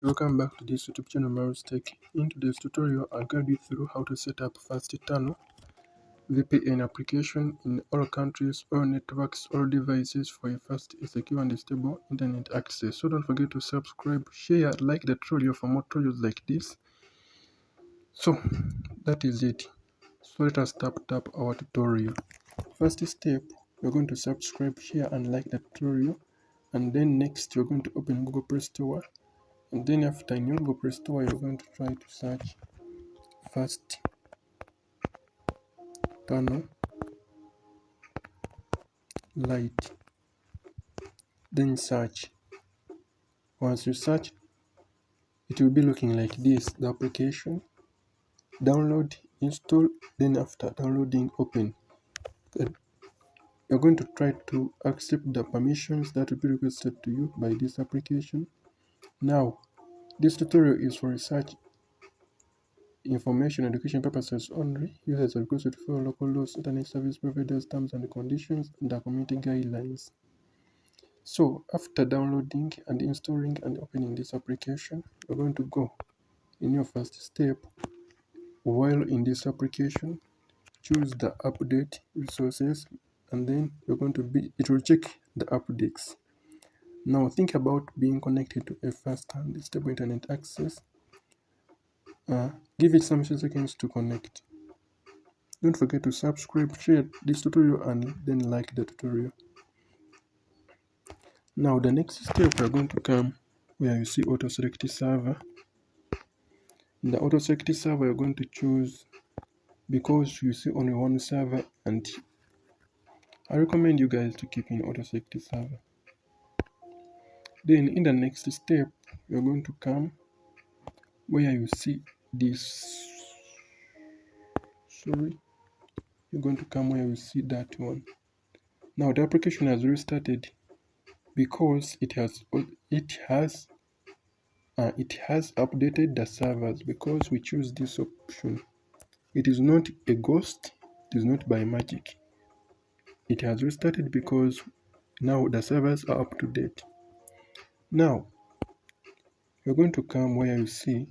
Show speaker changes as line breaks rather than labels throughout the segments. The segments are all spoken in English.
Welcome back to this YouTube channel, Maru's Tech. In today's tutorial, I'll guide you through how to set up Fast Tunnel VPN application in all countries, all networks, all devices for a fast, secure, and stable internet access. So don't forget to subscribe, share, like the tutorial for more tutorials like this. So that is it. So let us tap our tutorial. First step, you're going to subscribe, share, and like the tutorial. And then next, you're going to open Google Play Store. And then after in your Google Play Store, you're going to try to search Fast Tunnel Lite. Then search. Once you search, it will be looking like this. The application, download, install, then after downloading, open. Then you're going to try to accept the permissions that will be requested to you by this application. Now, this tutorial is for research information education purposes only. Users are requested to follow local laws, internet service providers, terms and conditions, and the community guidelines. So after downloading and installing and opening this application, you're going to go in your first step. While in this application, choose the update resources, and then it will check the updates. Now think about being connected to a fast and stable internet access. Give it some few seconds to connect. Don't forget to subscribe, share this tutorial, and then like the tutorial. Now the next step, we're going to come where you see auto select server. In the auto select server, you're going to choose, because you see only one server, and I recommend you guys to keep in auto select server. Then in the next step, you're going to come where you see this. You're going to come where you see that one. Now the application has restarted because it has updated the servers, because we choose this option. It is not a ghost, it is not by magic. It has restarted because now the servers are up to date. Now you're going to come where you see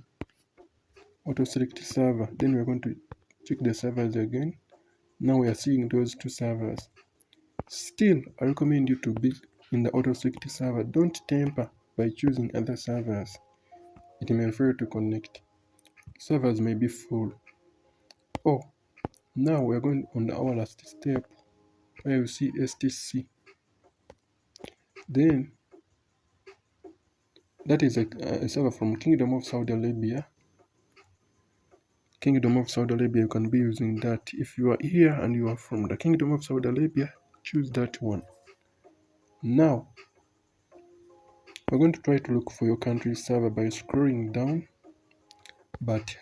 auto select server, then we're going to check the servers again. Now we are seeing those two servers. Still, I recommend you to be in the auto select server. Don't tamper by choosing other servers. It may fail to connect. Servers may be full. Oh, now we're going on our last step where you see STC. Then that is a server from Kingdom of Saudi Arabia. Kingdom of Saudi Arabia, you can be using that. If you are here and you are from the Kingdom of Saudi Arabia, choose that one. Now we're going to try to look for your country's server by scrolling down, but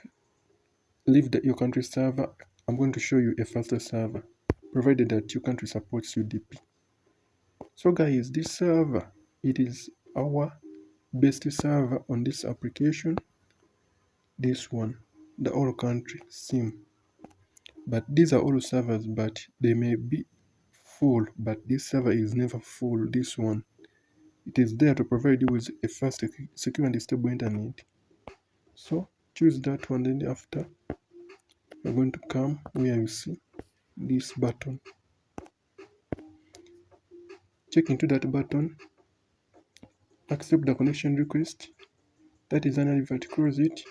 leave your country's server. I'm going to show you a faster server, provided that your country supports UDP. So guys, this server, it is our best server on this application. This one, the all country SIM. But these are all servers, but they may be full, but this server is never full. This one, it is there to provide you with a fast, secure and stable internet. So choose that one. Then after, you're going to come where you see this button. Check into that button, accept the connection request. That is an invite, close it,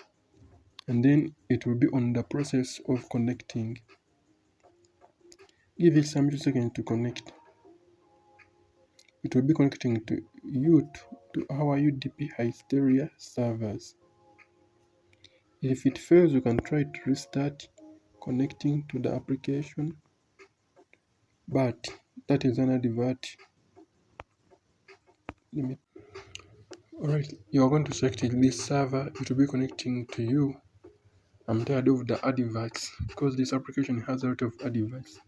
and then it will be on the process of connecting. Give it some seconds to connect. It will be connecting to you to our UDP Hysteria servers. If it fails, you can try to restart connecting to the application, but that is an advert limit. Alright, you are going to select this server. It will be connecting to you. I'm tired of the adverts because this application has a lot of adverts.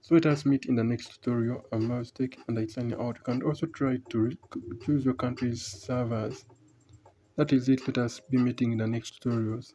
So let us meet in the next tutorial. I'm Mouse Tech and I sign out. You can also try to choose your country's servers. That is it. Let us be meeting in the next tutorials.